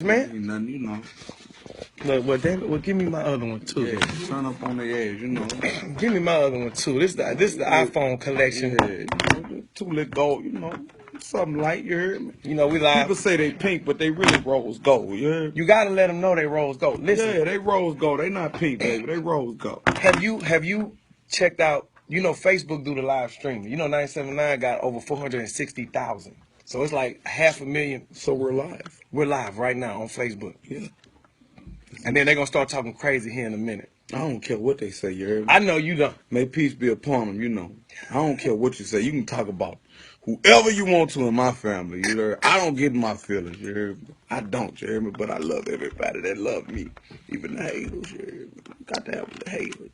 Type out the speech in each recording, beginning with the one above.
Man, Ain't nothing, you know. look, well, David, well, give me my other one too. Yeah, turn up on the edge, you know. Give me my other one too. This is the iPhone collection. Yeah, you know, tulip gold, you know, something light. You heard me? You know, we live. People say they pink, but they really rose gold. You heard me? You gotta let them know they rose gold. Listen, Yeah, they rose gold. They not pink, baby. They rose gold. have you checked out? You know, Facebook do the live streaming. You know, 979 got over 460,000. So it's like 500,000. So we're live. We're live right now on Facebook. Yeah. And then they're gonna start talking crazy here in a minute. I don't care what they say, you heard me? I know you don't. May peace be upon them, you know. I don't care what you say. You can talk about whoever you want to in my family, you heard? I don't get in my feelings, you heard me? I don't, you heard me? But I love everybody that love me. Even the haters, you heard me? Got to have the haters.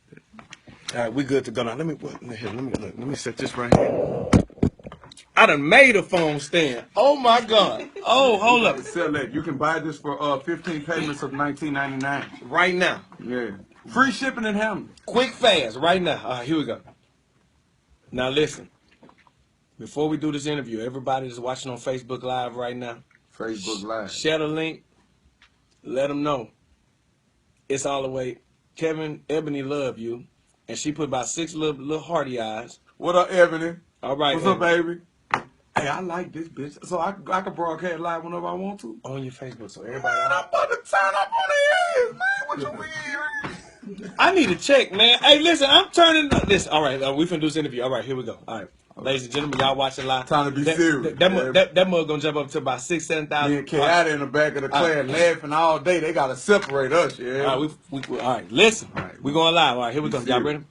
All right, we good to go now. Let me set this right here. I done made a phone stand. Oh my God. Oh, hold up. Sell that. You can buy this for 15 payments of $19.99. Right now. Yeah. Free shipping and handling. Quick, fast, right now. All right, here we go. Now listen. Before we do this interview, everybody that's watching on Facebook Live right now, Facebook Live. share the link. Let them know. It's all the way. Kevin, Ebony love you. And she put about 6 little hearty eyes. What up, Ebony? All right. What's up, baby? Hey, I like this bitch. So I can broadcast live whenever I want to. On your Facebook, so everybody. Man, I'm about to turn up on the ass, man. What you mean? I need a check, man. Hey, listen, I'm turning this. All right, we finna do this interview. All right, here we go. All right, ladies and gentlemen, y'all watching live. Time to be serious. That mug gonna jump up to about 6,000-7,000. Me and Kayada in the back of the class laughing all day. They gotta separate us, yeah. All right, all right. Listen, all right, we going live. All right, here we go. Serious. Y'all ready?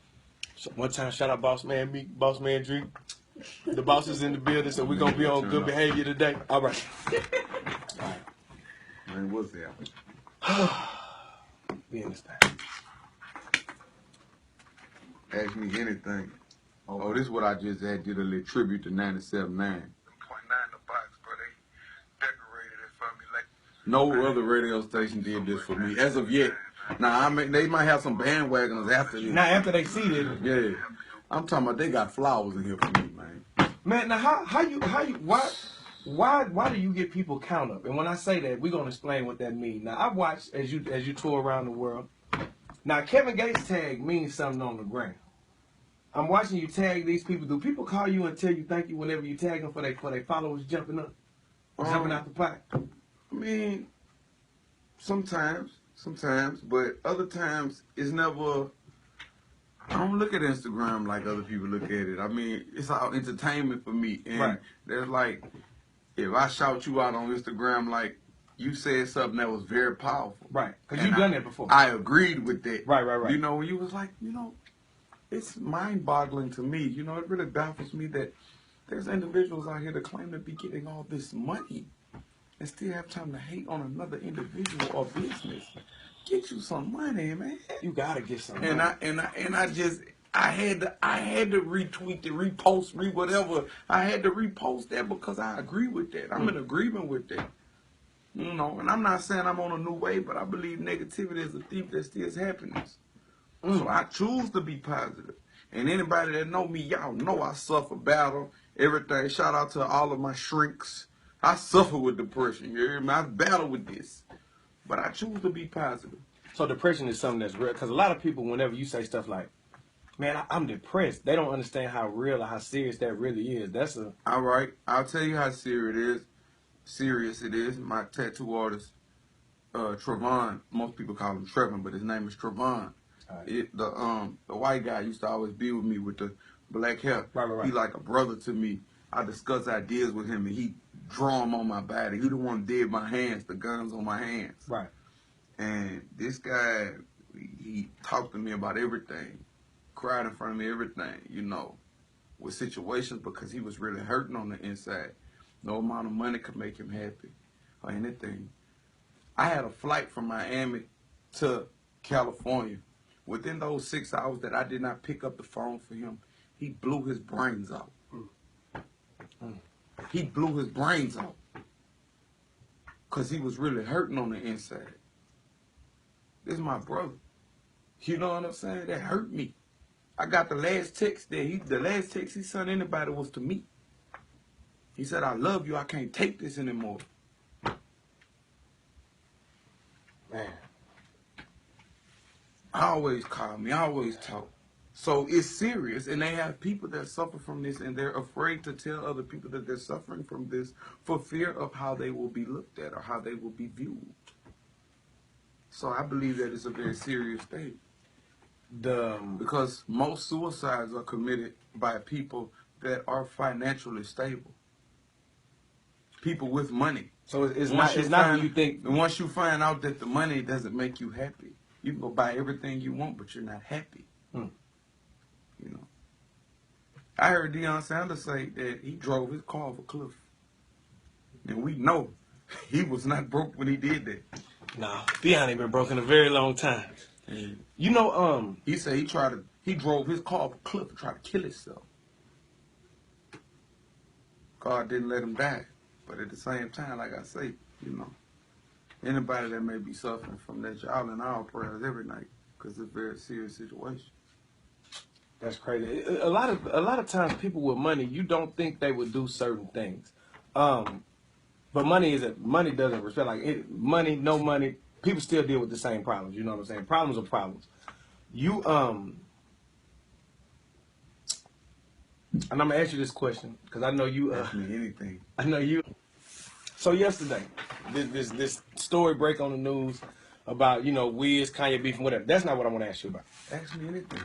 So one time, shout out Boss Man me, Boss Man Dree. The boss is in the building, so we're gonna be on good behavior today. All right. All right. Man, what's that? We in this thing. Ask me anything. Oh, this is what I just had. Did a little tribute to 97.9. 0.9 the box, bro. They decorated it for me like. No other radio station did this for me as of yet. Now I mean, they might have some bandwagoners after this. Now after they see this, Yeah, I'm talking about they got flowers in here for me, man. Man, now why do you get people count up? And when I say that, we're gonna explain what that means. Now I've watched as you tour around the world. Now Kevin Gates tag means something on the ground. I'm watching you tag these people. Do people call you and tell you thank you whenever you tag them for their followers jumping up, jumping out the pot? I mean, sometimes, but other times it's never. I don't look at Instagram like other people look at it. I mean, it's all entertainment for me. And right. There's like, if I shout you out on Instagram, like, you said something that was very powerful. Right. Because you've done that before. I agreed with that. Right. You know, when you was like, you know, it's mind-boggling to me. You know, it really baffles me that there's individuals out here that claim to be getting all this money and still have time to hate on another individual or business. Get you some money, man. You gotta get some money. And I had to retweet, repost, whatever. I had to repost that because I agree with that. I'm in agreement with that. You know, and I'm not saying I'm on a new way, but I believe negativity is a thief that steals happiness. So I choose to be positive. And anybody that know me, y'all know I suffer battle, everything. Shout out to all of my shrinks. I suffer with depression. You hear me? I battle with this. But I choose to be positive. So depression is something that's real. Because a lot of people, whenever you say stuff like, man, I'm depressed, they don't understand how real or how serious that really is. That's a... All right. I'll tell you how serious it is. My tattoo artist, Trevon, most people call him Trevon, but his name is Trevon. Right. The white guy used to always be with me with the black hair. Right. He like a brother to me. I discuss ideas with him, and he draw them on my body. He the one did my hands, the guns on my hands. Right. And this guy, he talked to me about everything, cried in front of me, everything, you know, with situations because he was really hurting on the inside. No amount of money could make him happy or anything. I had a flight from Miami to California. Within those 6 hours that I did not pick up the phone for him, he blew his brains out. He blew his brains out because he was really hurting on the inside. This is my brother. You know what I'm saying? That hurt me. I got the last text that the last text he sent anybody was to me. He said, I love you. I can't take this anymore. Man. I always call me. I always talk. So it's serious, and they have people that suffer from this, and they're afraid to tell other people that they're suffering from this for fear of how they will be looked at or how they will be viewed. So I believe that it's a very serious thing. Because most suicides are committed by people that are financially stable. People with money. So it's not what you think. And once you find out that the money doesn't make you happy, you can go buy everything you want, but you're not happy. You know. I heard Deion Sanders say that he drove his car off a cliff. And we know he was not broke when he did that. No, Deion ain't been broke in a very long time. And you know, he said he drove his car off a cliff and tried to kill himself. God didn't let him die. But at the same time, like I say, you know, anybody that may be suffering from that, y'all in our prayers every night, because it's a very serious situation. That's crazy. A lot of times, people with money, you don't think they would do certain things, but money doesn't respect. Like money, no money, people still deal with the same problems. You know what I'm saying? Problems are problems. And I'm gonna ask you this question because I know you. Ask me anything. I know you. So yesterday, this story break on the news about Wiz, Kanye beef and whatever. That's not what I want to ask you about. Ask me anything.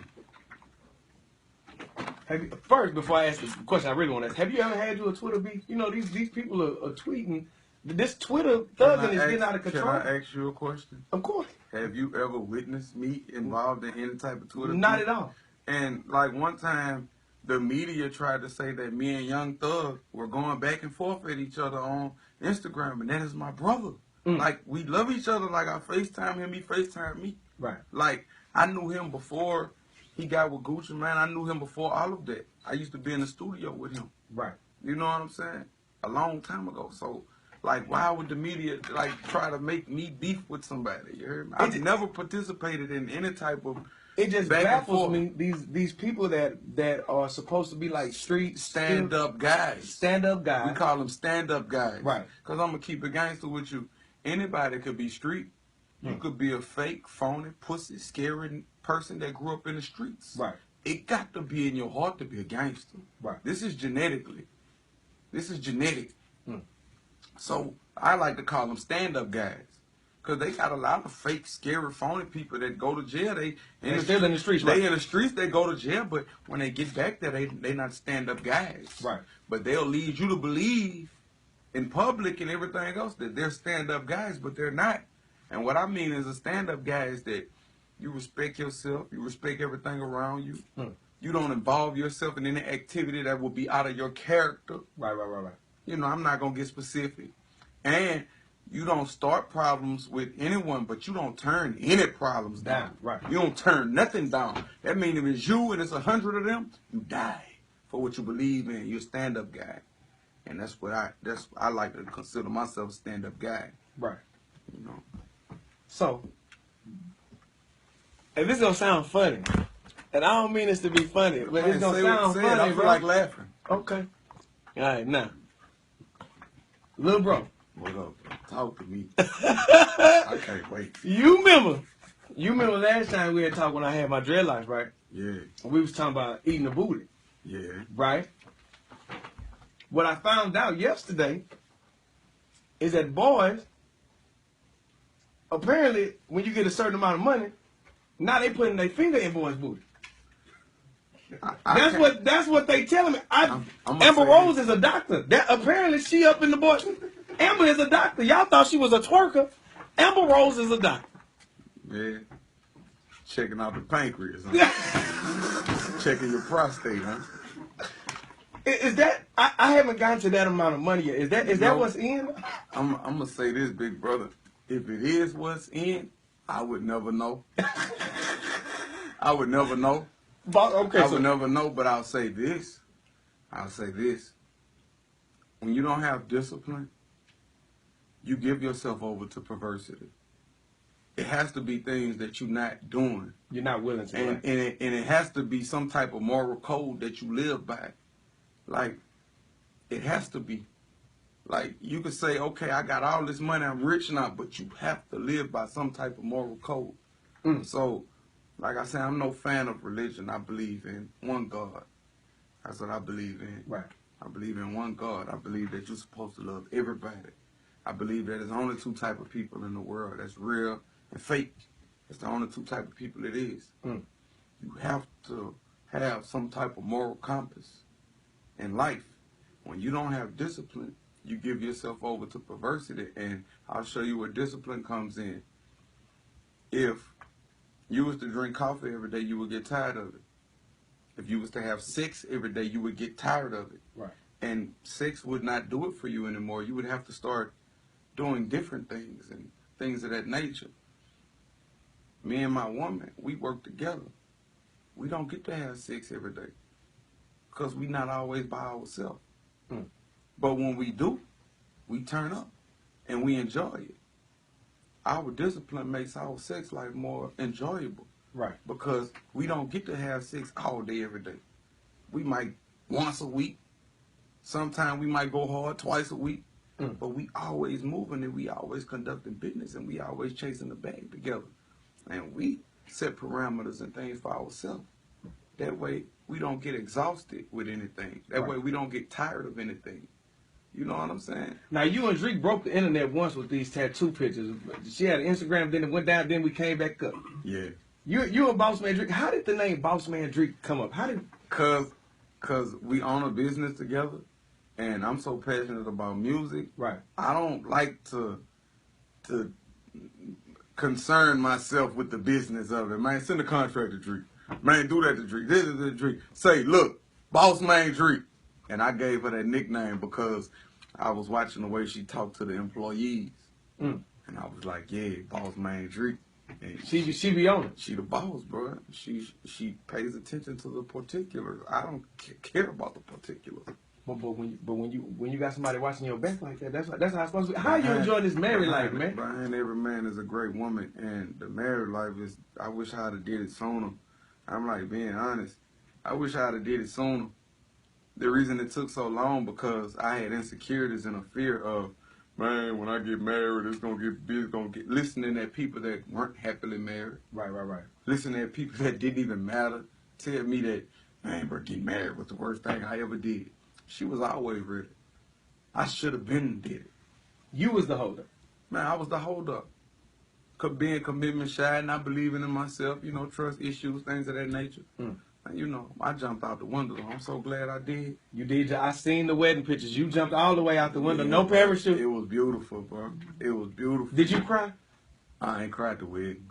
First, before I ask the question, I really want to ask: have you ever had a Twitter beef? You know, these people are tweeting. This Twitter thugging is getting out of control. Can I ask you a question? Of course. Have you ever witnessed me involved in any type of Twitter Not beef? at all. And like one time, the media tried to say that me and Young Thug were going back and forth at each other on Instagram, and that is my brother. Like, we love each other. Like, I FaceTime him, he FaceTime me. Right. Like, I knew him before he got with Gucci Mane. I knew him before all of that. I used to be in the studio with him. Right. You know what I'm saying? A long time ago. So, like, why would the media, like, try to make me beef with somebody? You heard me? I've never participated in any type of... It just baffles me. These people that are supposed to be like street stand-up guys. Stand-up guys. We call them stand-up guys. Right. Because I'm going to keep it gangster with you. Anybody could be street. You could be a fake, phony, pussy, scary person that grew up in the streets. Right. It got to be in your heart to be a gangster. Right. This is genetic. So I like to call them stand-up guys. Because they got a lot of fake, scary, phony people that go to jail. They're still in the streets, right? They in the streets, they go to jail, but when they get back there, they not stand-up guys. Right. But they'll lead you to believe in public and everything else that they're stand-up guys, but they're not. And what I mean is a stand-up guy is that you respect yourself, you respect everything around you. You don't involve yourself in any activity that will be out of your character. Right. You know, I'm not going to get specific. And you don't start problems with anyone, but you don't turn any problems down. Right. You don't turn nothing down. That means if it's you and it's 100 of them, you die for what you believe in. You're a stand-up guy. And that's what I like to consider myself a stand-up guy. Right. You know. So, if it's gonna sound funny, and I don't mean this to be funny, but it's gonna sound funny, I feel like laughing. Okay. All right, now, little bro. What up? Talk to me. I can't wait. You remember last time we had talked when I had my dreadlocks, right? Yeah. And we was talking about eating the booty. Yeah. Right? What I found out yesterday is that boys, apparently, when you get a certain amount of money, now they putting their finger in boys' booty. That's what they telling me. Amber Rose is a doctor. Apparently she up in the boy. Amber is a doctor. Y'all thought she was a twerker. Amber Rose is a doctor. Yeah. Checking out the pancreas, huh? Checking your prostate, huh? Is that I haven't gotten to that amount of money yet. Is that what's in? I'm gonna say this, big brother. If it is what's in, I would never know. I would never know. Okay, I would never know, but I'll say this. When you don't have discipline, you give yourself over to perversity. It has to be things that you're not doing. You're not willing to. And it has to be some type of moral code that you live by. Like, it has to be. Like, you could say, okay, I got all this money, I'm rich now, but you have to live by some type of moral code. So, like I said, I'm no fan of religion. I believe in one God. That's what I believe in. Right. I believe in one God. I believe that you're supposed to love everybody. I believe that there's only two type of people in the world. That's real and fake. It's the only two type of people it is. You have to have some type of moral compass in life. When you don't have discipline, you give yourself over to perversity, and I'll show you where discipline comes in. If you was to drink coffee every day, you would get tired of it. If you was to have sex every day, you would get tired of it. Right. And sex would not do it for you anymore. You would have to start doing different things and things of that nature. Me and my woman, we work together. We don't get to have sex every day because we not always by ourselves. But when we do, we turn up and we enjoy it. Our discipline makes our sex life more enjoyable. Right. Because we don't get to have sex all day, every day. We might once a week. Sometimes we might go hard twice a week. But we always moving and we always conducting business and we always chasing the bag together. And we set parameters and things for ourselves. That way we don't get exhausted with anything. That way we don't get tired of anything. You know what I'm saying? Now, you and Drake broke the internet once with these tattoo pictures. She had an Instagram, then it went down, then we came back up. Yeah. You and Boss Man Drake. How did the name Boss Man Drake come up? How did? Cause we own a business together, and I'm so passionate about music. Right. I don't like to concern myself with the business of it. Man, send a contract to Drake. Man, do that to Drake. This is the Drake. Say, look, Boss Man Drake. And I gave her that nickname because I was watching the way she talked to the employees. And I was like, yeah, Boss Man Drake. And She be on it. she the boss, bro. She pays attention to the particulars. I don't care about the particulars. But when you got somebody watching your back like that, that's how it's supposed to be. How you enjoy this married life, man? Behind every man is a great woman, and the married life is. I wish I'd have did it sooner. I'm like being honest. I wish I'd have did it sooner. The reason it took so long because I had insecurities and a fear of, man, when I get married, it's gonna get listening at people that weren't happily married. Right. Listening at people that didn't even matter. Tell me that, man, bro, getting married was the worst thing I ever did. She was always ready. I should have been did it. You was the holder. Man, I was the holdup. Being commitment shy, not believing in myself, trust issues, things of that nature. And, I jumped out the window. I'm so glad I did. You did. I seen the wedding pictures. You jumped all the way out the window. No parachute. It was beautiful, bro. It was beautiful. Did you cry? I ain't cried the wedding.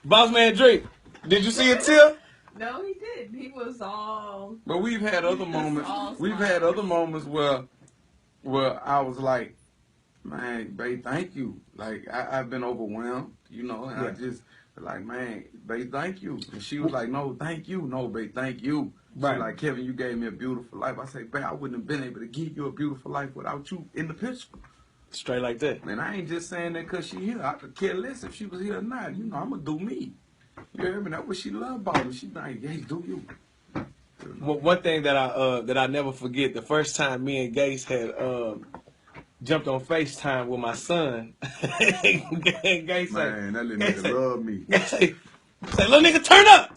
Boss Man Drake, did you see a tear? No, he didn't. He was all. But we've had other moments. We've had other moments where I was like, man, babe, thank you. Like, I've been overwhelmed, and I just, like, man, babe, thank you. And she was like, no, thank you. No, babe, thank you. Right. She like, Kevin, you gave me a beautiful life. I say, babe, I wouldn't have been able to give you a beautiful life without you in the picture. Straight like that. Man, I ain't just saying that because she here. I could care less if she was here or not. I'm going to do me. You hear me? That's what she love about me. She like, hey, do you. Well, one thing that I never forget, the first time me and Gase had jumped on FaceTime with my son. Gase man, that little nigga love me. Say, little nigga, turn up.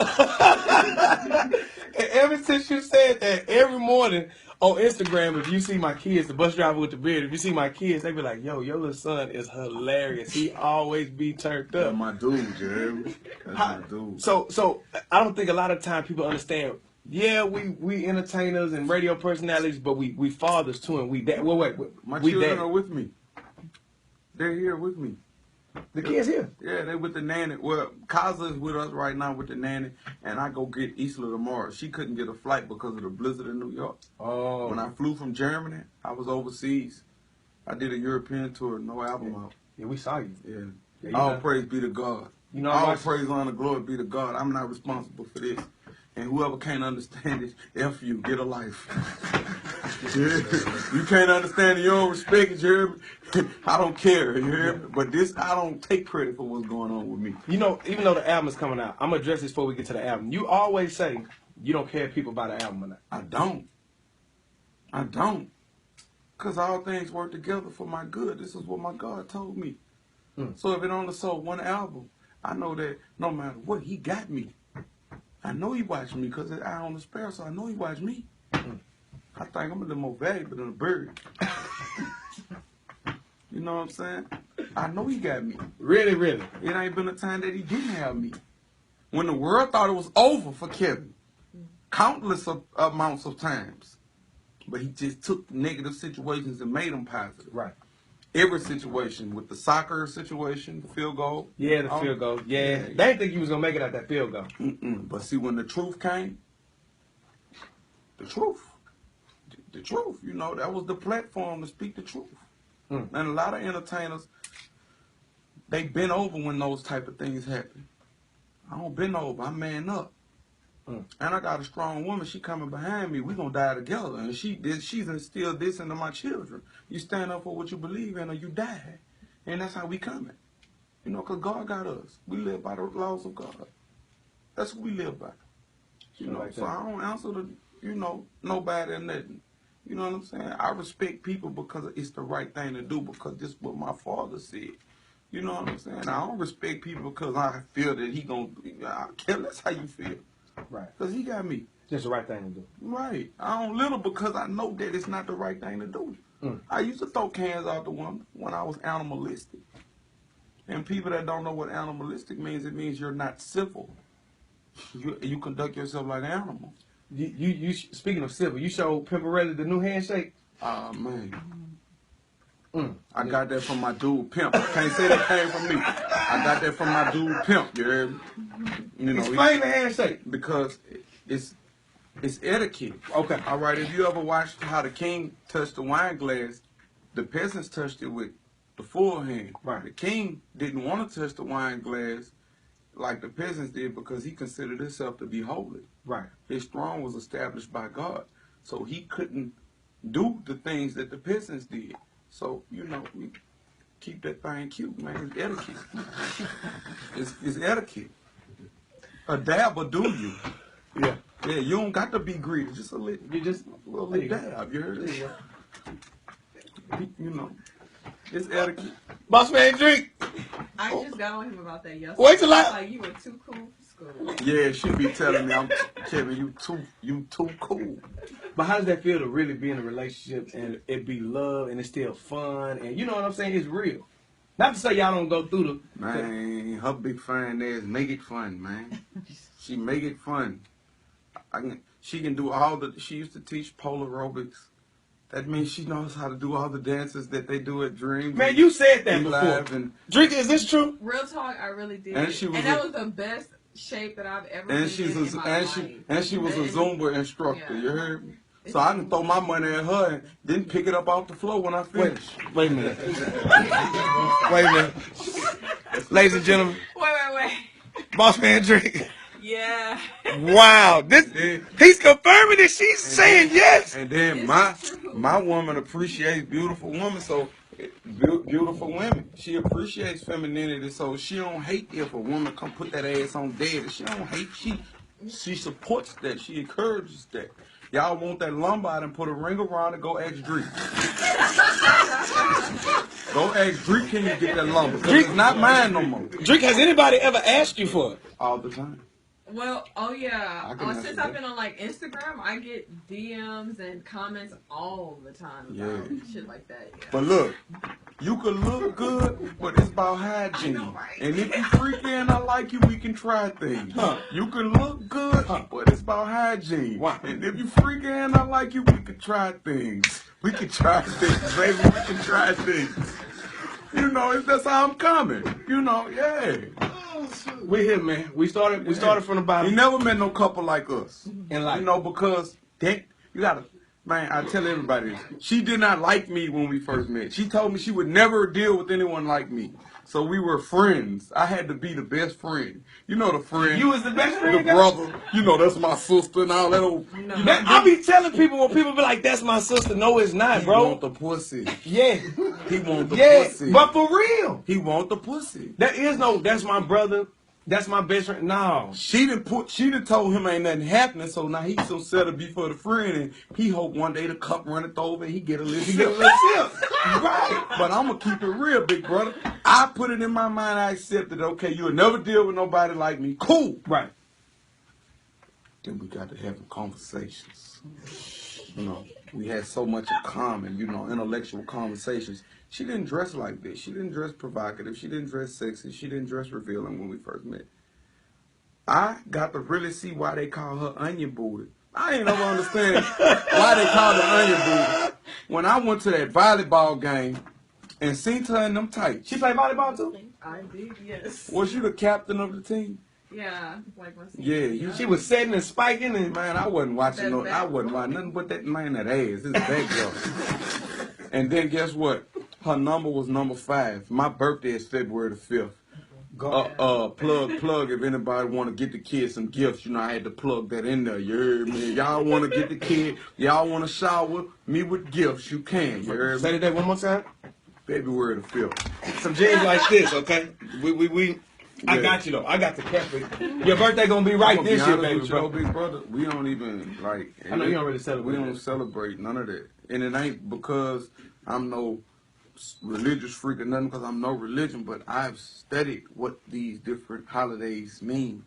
And ever since you said that, every morning on Instagram, if you see my kids, the bus driver with the beard, if you see my kids, they be like, yo, your little son is hilarious. He always be turned up. That's my dude, Jeremy. That's my dude. So I don't think a lot of time people understand. Yeah, we entertainers and radio personalities, but we fathers too, and we dad. Wait, my children are with me. They're here with me. The kids here. Yeah, they with the nanny. Well, Kaza is with us right now with the nanny, and I go get Isla tomorrow. She couldn't get a flight because of the blizzard in New York. Oh. When I flew from Germany, I was overseas. I did a European tour, no album out. Yeah, we saw you. Yeah. All praise be to God. All praise, honor, glory be to God. I'm not responsible for this. And whoever can't understand it, F you, get a life. You can't understand it, you don't respect it, Jeremy. I don't care, you hear me? But I don't take credit for what's going on with me. Even though the album is coming out, I'm going to address this before we get to the album. You always say you don't care if people buy the album or not. I don't. Because all things work together for my good. This is what my God told me. So if it only sold one album, I know that no matter what, he got me. I know he watched me because I on the spare, so I know he watched me. I think I'm a little more valuable than a bird. You know what I'm saying? I know he got me. Really, really. It ain't been a time that he didn't have me. When the world thought it was over for Kevin, countless amounts of times. But he just took negative situations and made them positive. Right. Every situation, with the soccer situation, the field goal. Yeah, the field goal. Yeah. They didn't think you was going to make it out that field goal. But see, when the truth came, the truth, you know, that was the platform to speak the truth. And a lot of entertainers, they bend over when those type of things happen. I don't bend over, I man up. And I got a strong woman, she coming behind me, we gonna die together. And she's instilled this into my children. You stand up for what you believe in or you die. And that's how we coming. You know, because God got us. We live by the laws of God. That's what we live by. You know, so I don't answer to, you know, nobody or nothing. You know what I'm saying? I respect people because it's the right thing to do, because this is what my father said. You know what I'm saying? I don't respect people because I feel that he gonna, I care less how you feel. Right. Because he got me. Just the right thing to do. Right. I don't little because I know that it's not the right thing to do. I used to throw cans out the window when I was animalistic. And people that don't know what animalistic means, it means you're not civil. You conduct yourself like an animal. You speaking of civil, you showed Pimperelli the new handshake? Man. I got that from my dude Pimp. I can't say that came from me. I got that from my dude Pimp. You heard me? You know, explain the handshake. Because it's etiquette. Okay. All right. If you ever watched how the king touched the wine glass, the peasants touched it with the full hand. Right. The king didn't want to touch the wine glass like the peasants did because he considered himself to be holy. Right. His throne was established by God, so he couldn't do the things that the peasants did. So, you know, we keep that thing cute, man. It's etiquette. It's etiquette. A dab will do you. Yeah. Yeah, you don't got to be greedy. Just a little, a little dab. You heard it? You know, it's etiquette. Boss man, drink. I just got on him about that yesterday. Wait till like you were too cool for school. Yeah, she be telling me, Kevin, you too cool. But how does that feel to really be in a relationship and it be love and it's still fun and you know what I'm saying? It's real. Not to say y'all don't go through the... Man, her big fun there is make it fun, man. She make it fun. She can do all the... She used to teach pole aerobics. That means she knows how to do all the dances that they do at Dream. Man, you said that before. Drink, is this true? Real talk, I really did. And that was the best shape that I've ever been in my life. And she was a Zumba instructor, you heard me? So I can throw my money at her and then pick it up off the floor when I finish. Wait a minute. Wait a minute. Ladies and gentlemen. Wait. Boss man, drink. Yeah. Wow. He's confirming that she's saying yes. And then my woman appreciates beautiful women, so beautiful women. She appreciates femininity, so she don't hate if a woman come put that ass on dead. She don't hate. She supports that. She encourages that. Y'all want that lumbar and put a ring around and go ask Drake. Go ask Drake, can you get that lumbar? Because it's not mine no more. Drake, has anybody ever asked you for it? All the time. Well, since I've been on like Instagram, I get DMs and comments all the time about shit like that. Yeah. But look, you can look good, but it's about hygiene. I know, right? And if you freaky and I like you, we can try things. You can look good, but it's about hygiene. And if you freaky and I like you, we can try things. We can try things, baby. We can try things. You know, that's how I'm coming. You know, yeah. We here, man. We started from the bottom. You never met no couple like us. And like, you know, because you gotta, man, I tell everybody this. She did not like me when we first met. She told me she would never deal with anyone like me. So we were friends. I had to be the best friend. You know the friend. You was the best friend? The brother. You know, that's my sister and all that old. I be telling people when people be like, that's my sister. No, it's not, bro. He want the pussy. Yeah. He want the pussy. But for real. He want the pussy. There is no, that's my brother. That's my best friend. No. She done told him ain't nothing happening, so now he's so set to be for the friend, and he hope one day the cup runneth over and he get a little sip. Right. But I'm going to keep it real, big brother. I put it in my mind, I accepted, okay, you'll never deal with nobody like me. Cool. Right. Then we got to having conversations. You know, we had so much in common, you know, intellectual conversations. She didn't dress like this. She didn't dress provocative. She didn't dress sexy. She didn't dress revealing when we first met. I got to really see why they call her onion booty. I ain't never understand why they call her onion booty. When I went to that volleyball game and seen her in them tights. She played volleyball too? I did, yes. Was you the captain of the team? Yeah, like my Yeah, she was setting and spiking and man, I wasn't watching I wasn't watching nothing but that man, that ass. This back girl. And then guess what? Her number was number 5. My birthday is February the 5th. Plug if anybody want to get the kid some gifts. You know, I had to plug that in there. You heard me? Y'all want to get the kid, y'all want to shower me with gifts, you can. You heard me? Say that one more time. February the 5th. Some jeans like this, okay? I got you though. I got the cap. Your birthday gonna be right this year, baby, bro. Big brother, we don't even like. I know you don't really celebrate. We don't celebrate none of that, and it ain't because I'm no religious freak or nothing. Because I'm no religion, but I've studied what these different holidays mean.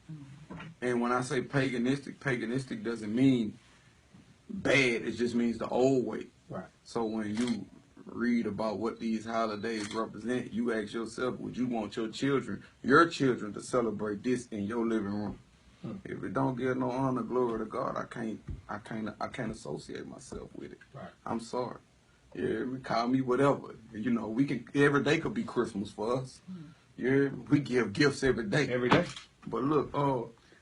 And when I say paganistic doesn't mean bad. It just means the old way. Right. So when you read about what these holidays represent, you ask yourself, would you want your children to celebrate this in your living room? If it don't give no honor, glory to God, I can't associate myself with it. Right. I'm sorry. Yeah, call me whatever. You know, every day could be Christmas for us. Yeah, we give gifts every day. Every day. But look,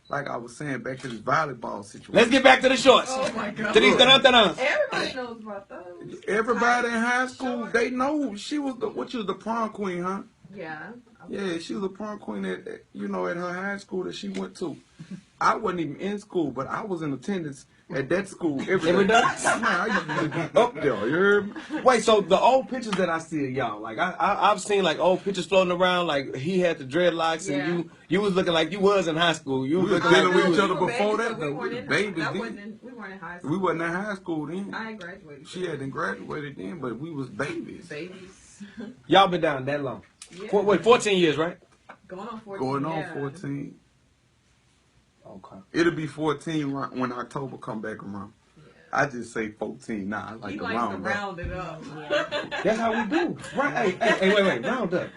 like I was saying, back to this volleyball situation. Let's get back to the shorts. Oh my God. Everybody knows about those. Everybody in high school, they know she was the prom queen, huh? Yeah. Yeah, she was a prom queen at her high school that she went to. I wasn't even in school, but I was in attendance at that school every day. Man, I used to be up there, you heard me? Wait, so the old pictures that I see of y'all, like I've seen like old pictures floating around, like he had the dreadlocks and you was looking like you was in high school. You was looking dealing like with each other before that. We weren't babies. We weren't in high school. We wasn't in high school then. I graduated. She hadn't graduated then, but we was babies. Babies. Y'all been down that long? Yeah. Wait, 14 years, right? Going on 14. Going on 14. Okay. It'll be 14 when October come back around. Yeah. I just say 14. Nah, I like to round up. Round it up. That's how we do. Right? Hey, wait, round up.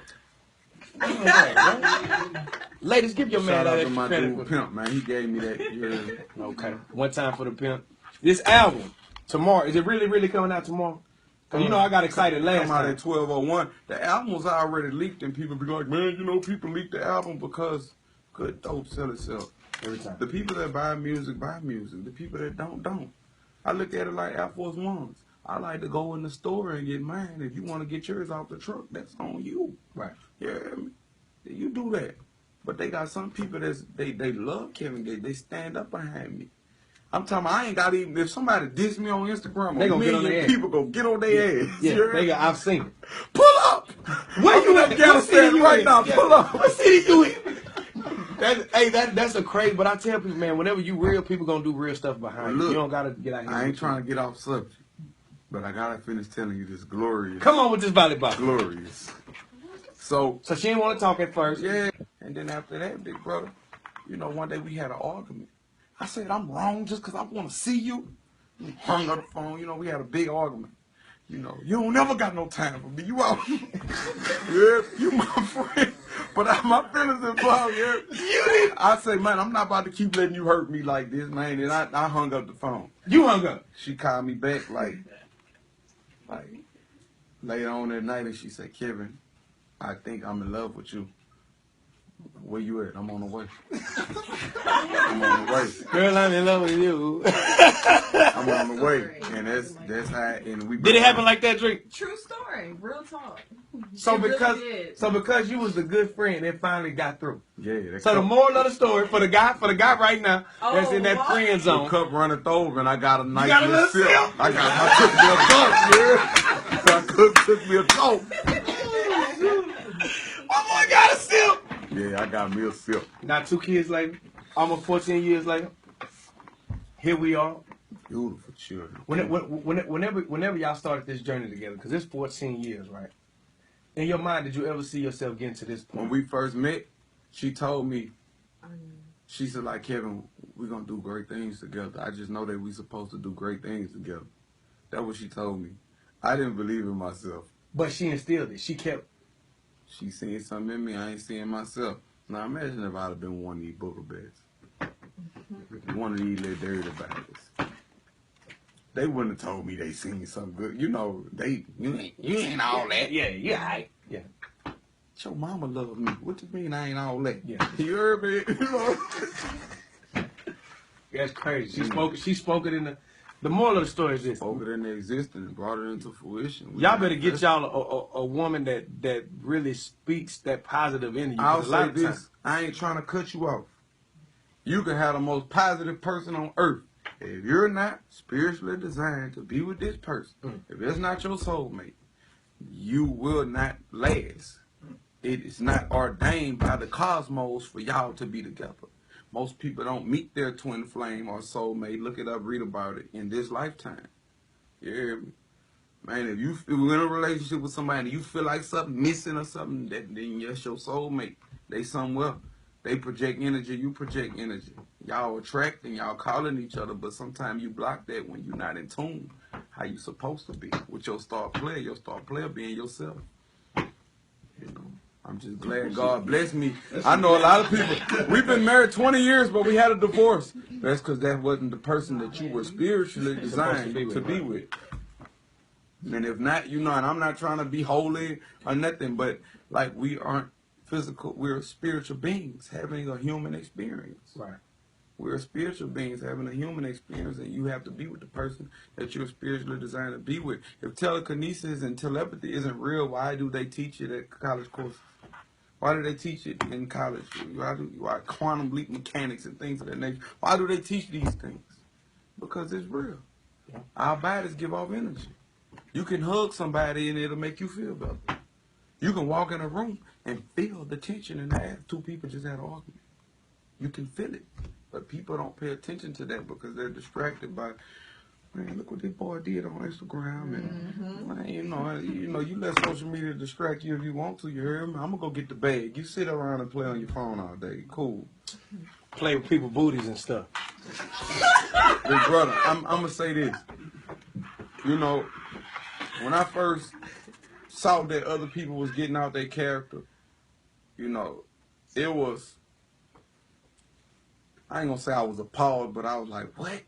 Round up, right? Ladies, give your man Shout out that to my credit dude for Pimp, man. He gave me that. Yeah. Okay. One time for the pimp. This album tomorrow, is it really coming out tomorrow? Cause you know I got excited last Come out time. at 12:01. The album was already leaked, and people be like, man, people leak the album because good dope sell itself. Every time. The people that buy music, buy music. The people that don't. I look at it like Air Force Ones. I like to go in the store and get mine. If you want to get yours off the truck, that's on you. Right. Yeah, you do that. But they got some people they love Kevin Gates. They stand up behind me. I'm talking about, I ain't got even, if somebody diss me on Instagram, they a gonna get on their million ass. people gonna get on their ass. Yeah, I've seen it. Pull up! Where you at? Afghanistan right now, pull up! What city you in? That's a crazy, but I tell people, man, whenever you real, people gonna do real stuff behind you. You don't gotta get out here. I ain't trying to get off subject, but I gotta finish telling you this glorious. Come on with this volleyball. Glorious. So she didn't want to talk at first. Yeah, and then after that, big brother, one day we had an argument. I said, I'm wrong just because I want to see you. We hung up the phone. We had a big argument. You don't never got no time for me. You out. Yeah, you my friend. But my feelings involved, yeah. I say, man, I'm not about to keep letting you hurt me like this, man. And I hung up the phone. You hung up? She called me back like later on that night, and she said, Kevin, I think I'm in love with you. Where you at? I'm on the way. I'm on the way. Girl, I'm in love with you. I'm on the way. And that's how, and we. Did it happen like that, Drake? True story. Real talk. So because you was the good friend, it finally got through. Yeah. So the moral of the story for the guy right now that's in that friend zone. The cup runneth over, and I got a nice little sip. sip. I took me a gulp, yeah. So I took me a gulp. My boy got a sip. Yeah, I got me a sip. Now 2 kids later, almost 14 years later, here we are. Beautiful children. Whenever y'all started this journey together, because it's 14 years, right? In your mind, did you ever see yourself getting to this point? When we first met, she told me, she said, like, Kevin, we're going to do great things together. I just know that we supposed to do great things together. That's what she told me. I didn't believe in myself. But she instilled it. She kept. She seen something in me I ain't seeing myself. Now imagine if I'd have been one of these booger beds. One of these little dirty bags. They wouldn't have told me they seen something good. You know, you ain't all that. Yeah, right. Yeah. Your mama love me. What you mean I ain't all that? Yeah. You heard me? You know? That's crazy. She spoke it in the moral of the story is this. Spoke it into existence, brought it into fruition. Y'all better get y'all a woman that really speaks that positive energy. I'll say this. I ain't trying to cut you off. You can have the most positive person on earth. If you're not spiritually designed to be with this person, if it's not your soulmate, you will not last. It is not ordained by the cosmos for y'all to be together. Most people don't meet their twin flame or soulmate. Look it up, read about it in this lifetime. You hear me? Man, if you're in a relationship with somebody and you feel like something missing or something, then yes, your soulmate. They somewhere. They project energy, you project energy. Y'all attract and y'all calling each other, but sometimes you block that when you're not in tune how you supposed to be with your star player being yourself. You know, I'm just glad God blessed me. I know a lot of people, we've been married 20 years, but we had a divorce. That's because that wasn't the person that you were spiritually designed to be with. And if not, you know, and I'm not trying to be holy or nothing, but like we aren't physical, we're spiritual beings having a human experience. Right. We're spiritual beings having a human experience, and you have to be with the person that you're spiritually designed to be with. If telekinesis and telepathy isn't real, why do they teach it at college courses? Why do they teach it in college? Why quantum leap mechanics and things of that nature? Why do they teach these things? Because it's real. Yeah. Our bodies give off energy. You can hug somebody and it'll make you feel better. You can walk in a room and feel the tension in the air. Two people just had an argument. You can feel it. But people don't pay attention to that because they're distracted by, man, look what this boy did on Instagram. And, man, you know, you let social media distract you if you want to. You hear me? I'm going to go get the bag. You sit around and play on your phone all day. Cool. Play with people's booties and stuff. Big brother, I'm going to say this. You know, when I first saw that other people was getting out their character, you know, it was, I ain't gonna say I was appalled, but I was like, what?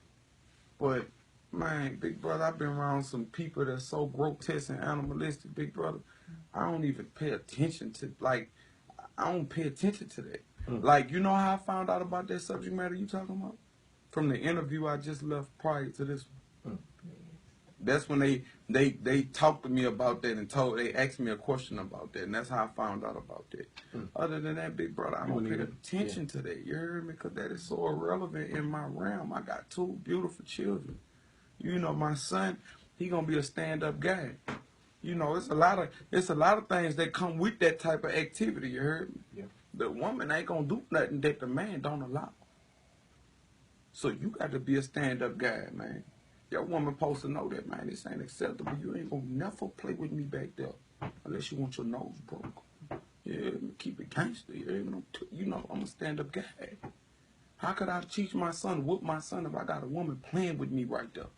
But, man, big brother, I've been around some people that's so grotesque and animalistic, big brother. I don't even pay attention to, like, I don't pay attention to that. Like, you know how I found out about that subject matter you talking about? From the interview I just left prior to this one. That's when they talked to me about that and they asked me a question about that, and that's how I found out about that. Other than that, big brother, I don't pay attention to that. You heard me? Because that is so irrelevant in my realm. I got 2 beautiful children. You know, my son, he gonna be a stand-up guy. You know, it's a lot of things that come with that type of activity. You heard me? Yeah. The woman ain't gonna do nothing that the man don't allow. So you got to be a stand-up guy, man. Your woman supposed to know that, man. This ain't acceptable. You ain't gonna never play with me back there unless you want your nose broke. Yeah, keep it gangster. You know, I'm a stand-up guy. How could I teach my son, whoop my son, if I got a woman playing with me right there?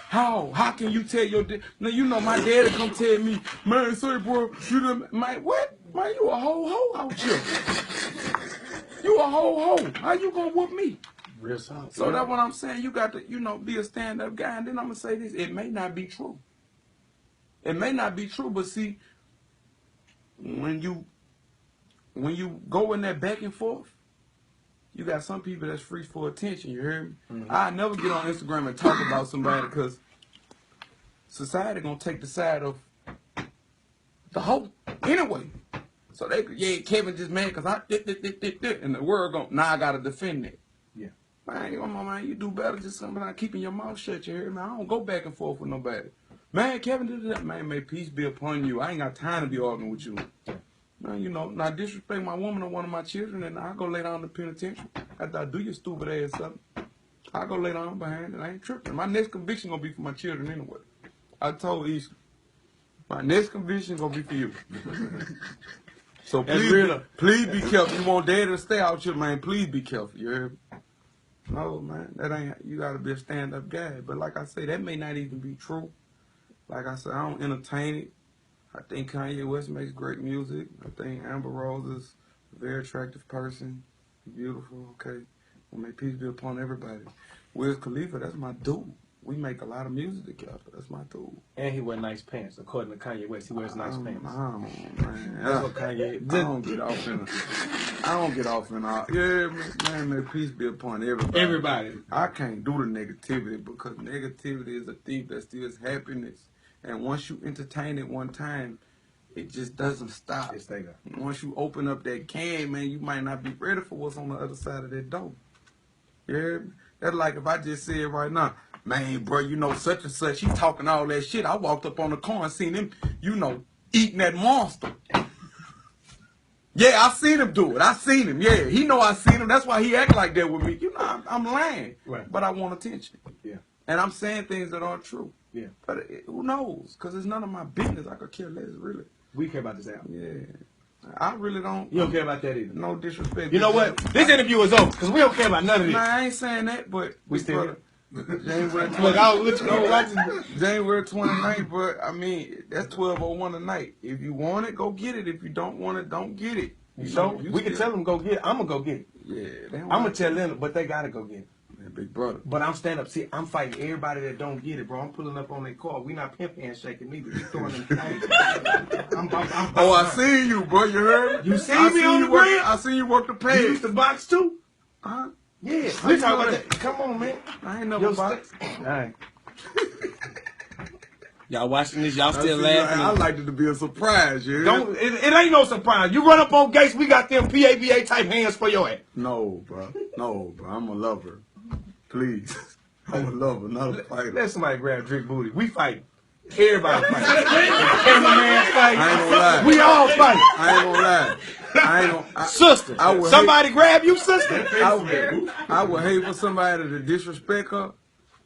How? How can you tell your dad? Now, you know, my daddy come tell me, man, say, bro, you done, man, what? Man, you a ho out here. You a ho. How you gonna whoop me? Real solid. So that's what I'm saying. You got to, you know, be a stand-up guy. And then I'm going to say this. It may not be true. It may not be true, but see, when you go in that back and forth, you got some people that's free for attention. You hear me? I never get on Instagram and talk about somebody because society going to take the side of the whole anyway. So Kevin just mad because I and the world going, now I got to defend it. Man, you do better just sometimes keeping your mouth shut, you hear me? I don't go back and forth with nobody. Man, Kevin did that. Man, may peace be upon you. I ain't got time to be arguing with you. Now, you know, not disrespect my woman or one of my children, and I go lay down in the penitentiary after I do your stupid ass up. I go lay down behind, and I ain't tripping. My next conviction gonna be for my children anyway. I told Isha, my next conviction gonna be for you. So please be careful. You want daddy to stay out here, man. Please be careful. You heard me? No, man, that ain't. You gotta be a stand-up guy. But like I say, that may not even be true. Like I said, I don't entertain it. I think Kanye West makes great music. I think Amber Rose is a very attractive person, beautiful. Okay, well, may peace be upon everybody. Wiz Khalifa, that's my dude. We make a lot of music together. That's my dude. And he wear nice pants. According to Kanye West, he wears nice pants. Oh, man. That's what Kanye. I don't get off in all. Yeah, man, may peace be upon everybody. Everybody. I can't do the negativity because negativity is a thief that steals happiness. And once you entertain it one time, it just doesn't stop. It stay there. Once you open up that can, man, you might not be ready for what's on the other side of that door. Yeah, that's like if I just said right now, man, bro, you know, such and such, he talking all that shit. I walked up on the car and seen him, you know, eating that monster. Yeah, I seen him do it. I seen him. Yeah, he know I seen him. That's why he act like that with me. You know, I'm lying, right. But I want attention. Yeah, and I'm saying things that aren't true. Yeah, but who knows? Because it's none of my business. I could care less, really. We care about this album. Yeah. I really don't. You don't care about that either. No disrespect. You know what? This interview is over because we don't care about none of this. Nah, I ain't saying that, but we still here. January 29th. Look, I'll let you know. January 29th, but I mean, that's 12:01 tonight. If you want it, go get it. If you don't want it, don't get it. We can tell them go get it. I'm going to go get it. Yeah. I'm going to tell them, but they got to go get it. Man, big brother. But I'm stand up. See, I'm fighting everybody that don't get it, bro. I'm pulling up on their car. We not pimp handshaking neither. We throwing them things. I seen you, bro. You heard me? You seen me on the ground? I seen you work the page. You used to box too? Huh? Yeah. We talking about that. Come on, man. I ain't never boxed. All right. Y'all watching this, y'all still laughing. I like it to be a surprise, yeah. Don't it ain't no surprise. You run up on Gates, we got them PABA type hands for your ass. No, bro. I'm a lover. Please. I'm a lover, not a fighter. Let somebody grab Drake booty. We fight. Everybody fight. Cameraman fight. I ain't gonna lie. We all fight. I ain't gonna lie. Sister. Somebody grab you, sister. I would hate for somebody to disrespect her,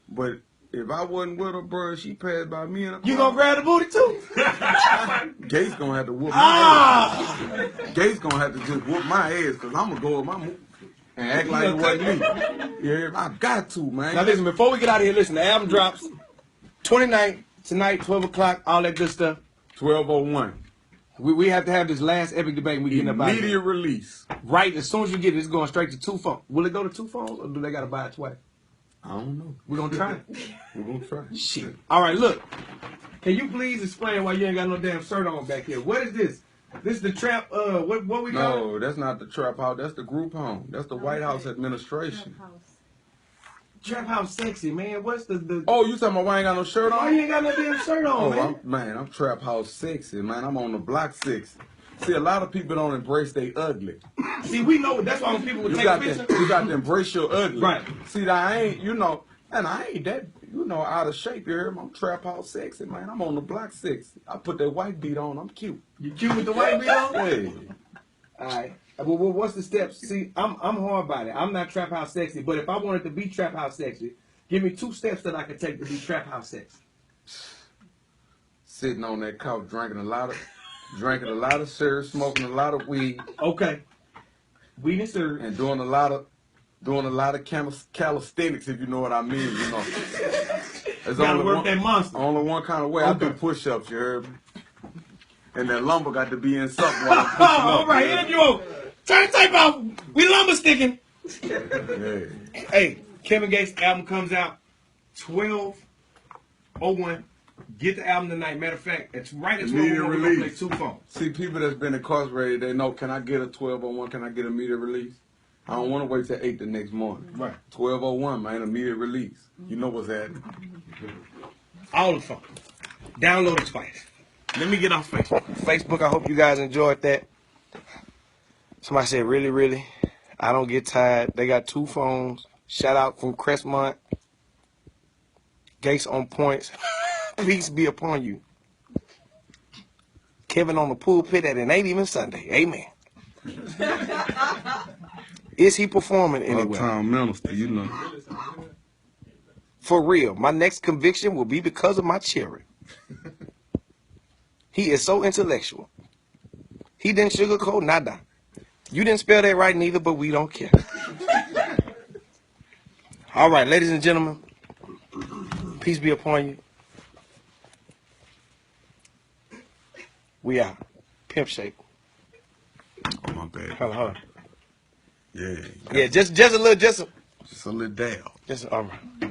but if I wasn't with her, bro, she passed by me and you gonna grab the booty too? Gates gonna have to whoop my ass. Gates gonna have to just whoop my ass because I'm gonna go with my move and act like it wasn't me. Yeah, I got to, man. Now listen, before we get out of here, listen, the album drops 29th, tonight, 12 o'clock, all that good stuff. 12:01. We have to have this last epic debate and we getting up out of here. Immediate release. Right, as soon as you get it, it's going straight to 2 phones. Will it go to 2 phones or do they gotta buy it twice? I don't know. We're gonna try it. We're gonna try it. Shit. Alright, look. Can you please explain why you ain't got no damn shirt on back here? What is this? This is the trap, what we got? No, that's not the trap house. That's the group home. That's the White House administration. Trap house sexy, man. What's the Oh, you talking about why I ain't got no shirt on? Why you ain't got no damn shirt on, man? I'm trap house sexy, man. I'm on the block 6. See, a lot of people don't embrace they ugly. See, we know that's why when people would take pictures. You got to embrace your ugly. Right. See, I ain't, and I ain't that, out of shape. You hear me? I'm trap house sexy, man. I'm on the block 6. I put that white beat on. I'm cute. You cute with the white beat on? Hey. All right. Well, what's the steps? See, I'm hard about it. I'm not trap house sexy, but if I wanted to be trap house sexy, give me 2 steps that I could take to be trap house sexy. Sitting on that couch, drinking a lot of syrup, smoking a lot of weed. Okay. Weed and syrup. And doing a lot of calisthenics, if you know what I mean. It's gotta work that monster. Only one kind of way. Okay. I do push-ups, you heard me? And that lumber got to be in something while I'm pushing up. All right, interview. Turn the tape off. We lumber sticking. Yeah. Hey, Kevin Gates' album comes out 12:01. Get the album tonight. Matter of fact, it's right at 12:01. We're gonna play 2 phones. See, people that's been incarcerated, they know, can I get a 12:01? Can I get immediate release? I don't want to wait till 8 the next morning. Right. 12:01, man, immediate release. You know what's happening. All the phones. Download it twice. Let me get off Facebook. I hope you guys enjoyed that. Somebody said, really, really? I don't get tired. They got 2 phones. Shout out from Crestmont. Gates on points. Peace be upon you. Kevin on the pulpit and it ain't even Sunday. Amen. Is he performing anywhere? Uptown minister, you know. For real, my next conviction will be because of my children. He is so intellectual. He didn't sugarcoat nada. You didn't spell that right neither, but we don't care. All right, ladies and gentlemen, peace be upon you. We out. Pimp shape. Oh, my bad. Hold on. Yeah. Yeah, just a little, Just a little dab. all right.